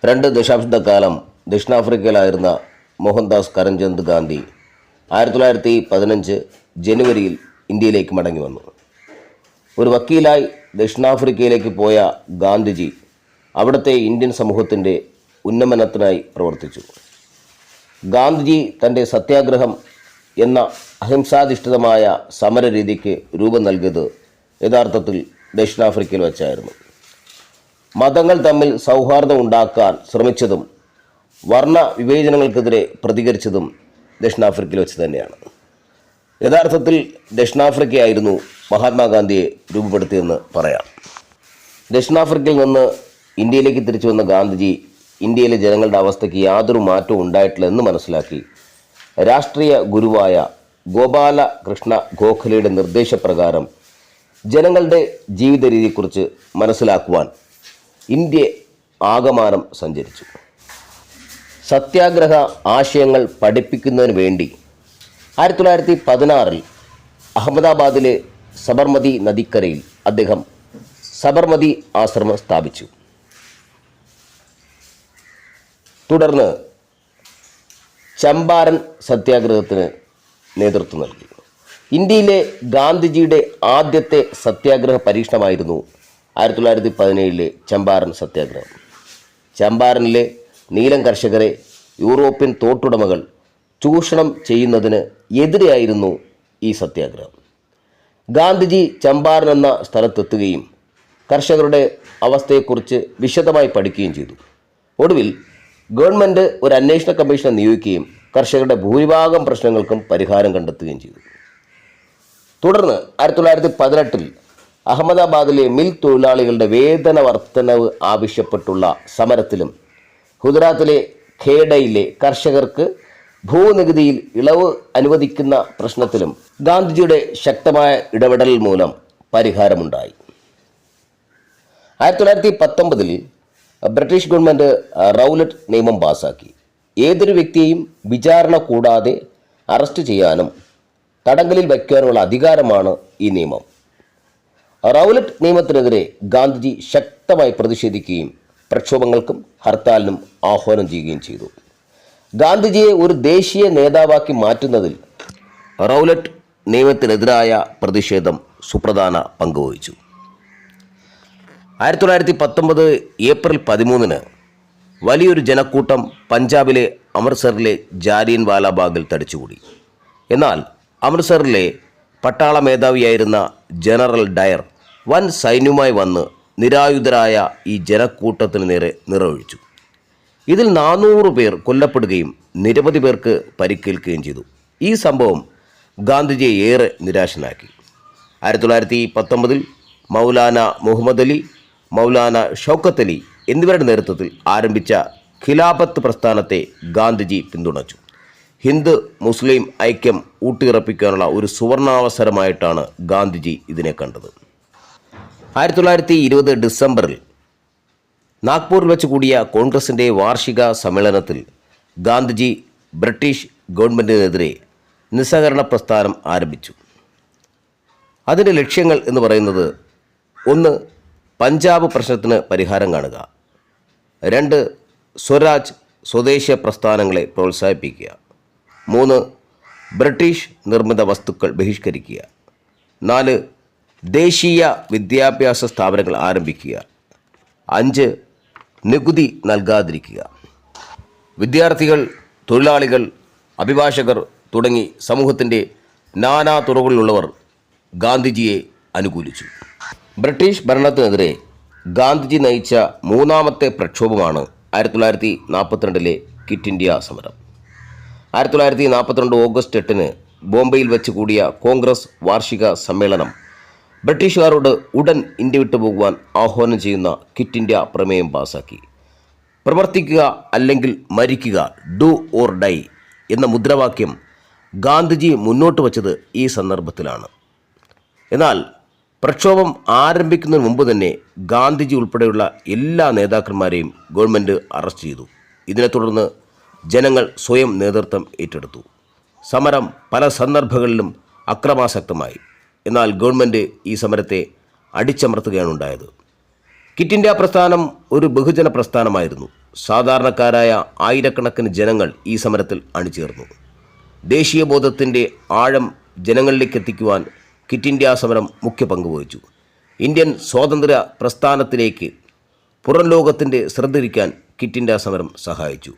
2 ദശാബ്ദക്കാലം ദക്ഷിണാഫ്രിക്കയിലായിരുന്ന മോഹൻദാസ് കരംചന്ദ് ഗാന്ധി 1915 ജനുവരിയിൽ ഇന്ത്യയിലേക്ക് മടങ്ങി വന്നു. ഒരു വക്കീലായി ദക്ഷിണാഫ്രിക്കയിലേക്ക് പോയ ഗാന്ധിജി അവിടുത്തെ ഇന്ത്യൻ സമൂഹത്തിൻ്റെ ഉന്നമനത്തിനായി പ്രവർത്തിച്ചു. ഗാന്ധിജി തൻ്റെ സത്യാഗ്രഹം എന്ന അഹിംസാധിഷ്ഠിതമായ സമരരീതിക്ക് രൂപം നൽകിയത് യഥാർത്ഥത്തിൽ ദക്ഷിണാഫ്രിക്കയിൽ വച്ചായിരുന്നു. മതങ്ങൾ തമ്മിൽ സൗഹാർദ്ദം ഉണ്ടാക്കാൻ ശ്രമിച്ചതും വർണ്ണ വിവേചനങ്ങൾക്കെതിരെ പ്രതികരിച്ചതും ദക്ഷിണാഫ്രിക്കയിൽ വെച്ച് തന്നെയാണ്. യഥാർത്ഥത്തിൽ ദക്ഷിണാഫ്രിക്കയായിരുന്നു മഹാത്മാഗാന്ധിയെ രൂപപ്പെടുത്തിയെന്ന് പറയാം. ദക്ഷിണാഫ്രിക്കയിൽ നിന്ന് ഇന്ത്യയിലേക്ക് തിരിച്ചു വന്ന ഗാന്ധിജി ഇന്ത്യയിലെ ജനങ്ങളുടെ അവസ്ഥയ്ക്ക് യാതൊരു മാറ്റവും ഉണ്ടായിട്ടില്ലെന്ന് മനസ്സിലാക്കി രാഷ്ട്രീയ ഗുരുവായ ഗോപാല കൃഷ്ണ ഗോഖലെയുടെ നിർദ്ദേശപ്രകാരം ജനങ്ങളുടെ ജീവിത രീതിയെക്കുറിച്ച് മനസ്സിലാക്കുവാൻ ഇന്ത്യ ആകമാനം സഞ്ചരിച്ചു. സത്യാഗ്രഹ ആശയങ്ങൾ പഠിപ്പിക്കുന്നതിന് വേണ്ടി 1916 അഹമ്മദാബാദിലെ സബർമതി നദിക്കരയിൽ അദ്ദേഹം സബർമതി ആശ്രമം സ്ഥാപിച്ചു. തുടർന്ന് ചമ്പാരൻ സത്യാഗ്രഹത്തിന് നേതൃത്വം നൽകി. ഇന്ത്യയിലെ ഗാന്ധിജിയുടെ ആദ്യത്തെ സത്യാഗ്രഹ പരീക്ഷണമായിരുന്നു 1917 ചമ്പാരൻ സത്യാഗ്രഹം. ചമ്പാരനിലെ നീലം കർഷകരെ യൂറോപ്യൻ തോട്ടുടമകൾ ചൂഷണം ചെയ്യുന്നതിന് എതിരെയായിരുന്നു ഈ സത്യാഗ്രഹം. ഗാന്ധിജി ചമ്പാരൻ എന്ന സ്ഥലത്തെത്തുകയും കർഷകരുടെ അവസ്ഥയെക്കുറിച്ച് വിശദമായി പഠിക്കുകയും ചെയ്തു. ഒടുവിൽ ഗവൺമെൻറ് ഒരു അന്വേഷണ കമ്മീഷനെ നിയോഗിക്കുകയും കർഷകരുടെ ഭൂരിഭാഗം പ്രശ്നങ്ങൾക്കും പരിഹാരം കണ്ടെത്തുകയും ചെയ്തു. തുടർന്ന് 1918 അഹമ്മദാബാദിലെ മിൽ തൊഴിലാളികളുടെ വേതന വർധനവ് ആവശ്യപ്പെട്ടുള്ള സമരത്തിലും ഗുജറാത്തിലെ ഖേഡയിലെ കർഷകർക്ക് ഭൂനികുതിയിൽ ഇളവ് അനുവദിക്കുന്ന പ്രശ്നത്തിലും ഗാന്ധിജിയുടെ ശക്തമായ ഇടപെടൽ മൂലം പരിഹാരമുണ്ടായി. 1919 ബ്രിട്ടീഷ് ഗവൺമെൻറ് റൗലറ്റ് നിയമം പാസാക്കി. ഏതൊരു വ്യക്തിയെയും വിചാരണ കൂടാതെ അറസ്റ്റ് ചെയ്യാനും തടങ്കലിൽ വയ്ക്കാനുമുള്ള അധികാരമാണ് ഈ നിയമം. റൗലറ്റ് നിയമത്തിനെതിരെ ഗാന്ധിജി ശക്തമായി പ്രതിഷേധിക്കുകയും പ്രക്ഷോഭങ്ങൾക്കും ഹർത്താലിനും ആഹ്വാനം ചെയ്യുകയും ചെയ്തു. ഗാന്ധിജിയെ ഒരു ദേശീയ നേതാവാക്കി മാറ്റുന്നതിൽ റൗലറ്റ് നിയമത്തിനെതിരായ പ്രതിഷേധം സുപ്രധാന പങ്കുവഹിച്ചു. 1919 ഏപ്രിൽ 13 വലിയൊരു ജനക്കൂട്ടം പഞ്ചാബിലെ അമൃത്സറിലെ ജാലിയൻ വാലാബാഗിൽ തടിച്ചുകൂടി. എന്നാൽ അമൃത്സറിലെ പട്ടാള മേധാവിയായിരുന്ന ജനറൽ ഡയർ വൻ സൈന്യവുമായി വന്ന് നിരായുധരായ ഈ ജനക്കൂട്ടത്തിന് നേരെ നിറയൊഴിച്ചു. ഇതിൽ 400 പേർ കൊല്ലപ്പെടുകയും നിരവധി പേർക്ക് പരിക്കേൽക്കുകയും ചെയ്തു. ഈ സംഭവം ഗാന്ധിജിയെ ഏറെ നിരാശനാക്കി. 1919 മൗലാന മുഹമ്മദ് അലി, മൗലാന ഷൗക്കത്ത് അലി എന്നിവരുടെ നേതൃത്വത്തിൽ ആരംഭിച്ച ഖിലാഫത്ത് പ്രസ്ഥാനത്തെ ഗാന്ധിജി പിന്തുണച്ചു. ഹിന്ദു മുസ്ലിം ഐക്യം ഊട്ടിയുറപ്പിക്കാനുള്ള ഒരു സുവർണാവസരമായിട്ടാണ് ഗാന്ധിജി ഇതിനെ കണ്ടത്. 1920 ഡിസംബറിൽ നാഗ്പൂരിൽ വെച്ച് കൂടിയ കോൺഗ്രസിൻ്റെ വാർഷിക സമ്മേളനത്തിൽ ഗാന്ധിജി ബ്രിട്ടീഷ് ഗവൺമെൻറ്റിനെതിരെ നിസ്സഹകരണ പ്രസ്ഥാനം ആരംഭിച്ചു. അതിൻ്റെ ലക്ഷ്യങ്ങൾ എന്ന് പറയുന്നത് 1. പഞ്ചാബ് പ്രശ്നത്തിന് പരിഹാരം കാണുക. 2. സ്വരാജ് സ്വദേശീയ പ്രസ്ഥാനങ്ങളെ പ്രോത്സാഹിപ്പിക്കുക. 3. ബ്രിട്ടീഷ് നിർമ്മിത വസ്തുക്കൾ ബഹിഷ്കരിക്കുക. 4. ദേശീയ വിദ്യാഭ്യാസ സ്ഥാപനങ്ങൾ ആരംഭിക്കുക. 5. നികുതി നൽകാതിരിക്കുക. വിദ്യാർത്ഥികൾ, തൊഴിലാളികൾ, അഭിഭാഷകർ തുടങ്ങി സമൂഹത്തിൻ്റെ നാനാ തുറകളിലുള്ളവർ ഗാന്ധിജിയെ അനുകൂലിച്ചു. ബ്രിട്ടീഷ് ഭരണത്തിനെതിരെ ഗാന്ധിജി നയിച്ച മൂന്നാമത്തെ പ്രക്ഷോഭമാണ് 1942 ക്വിറ്റ് ഇന്ത്യ സമരം. 1942 ഓഗസ്റ്റ് 8 ബോംബെയിൽ വെച്ച് കൂടിയ കോൺഗ്രസ് വാർഷിക സമ്മേളനം ബ്രിട്ടീഷുകാരോട് ഉടൻ ഇന്ത്യ വിട്ടുപോകുവാൻ ആഹ്വാനം ചെയ്യുന്ന ക്വിറ്റ് ഇന്ത്യ പ്രമേയം പാസാക്കി. പ്രവർത്തിക്കുക അല്ലെങ്കിൽ മരിക്കുക, ഡു ഓർ ഡൈ എന്ന മുദ്രാവാക്യം ഗാന്ധിജി മുന്നോട്ട് വച്ചത് ഈ സന്ദർഭത്തിലാണ്. എന്നാൽ പ്രക്ഷോഭം ആരംഭിക്കുന്നതിന് മുമ്പ് തന്നെ ഗാന്ധിജി ഉൾപ്പെടെയുള്ള എല്ലാ നേതാക്കന്മാരെയും ഗവൺമെൻറ് അറസ്റ്റ് ചെയ്തു. ഇതിനെ തുടർന്ന് ജനങ്ങൾ സ്വയം നേതൃത്വം ഏറ്റെടുത്തു. സമരം പല സന്ദർഭങ്ങളിലും അക്രമാസക്തമായി. എന്നാൽ ഗവൺമെൻറ് ഈ സമരത്തെ അടിച്ചമർത്തുകയാണ് ഉണ്ടായത്. ക്വിറ്റ് ഇന്ത്യ പ്രസ്ഥാനം ഒരു ബഹുജന പ്രസ്ഥാനമായിരുന്നു. സാധാരണക്കാരായ ആയിരക്കണക്കിന് ജനങ്ങൾ ഈ സമരത്തിൽ അണിചേർന്നു. ദേശീയബോധത്തിൻ്റെ ആഴം ജനങ്ങളിലേക്ക് എത്തിക്കുവാൻ ക്വിറ്റ് ഇന്ത്യ സമരം മുഖ്യ പങ്ക് വഹിച്ചു. ഇന്ത്യൻ സ്വാതന്ത്ര്യ പ്രസ്ഥാനത്തിലേക്ക് പുറം ലോകത്തിൻ്റെ ശ്രദ്ധ തിരിക്കാൻ ക്വിറ്റ് ഇന്ത്യ സമരം സഹായിച്ചു.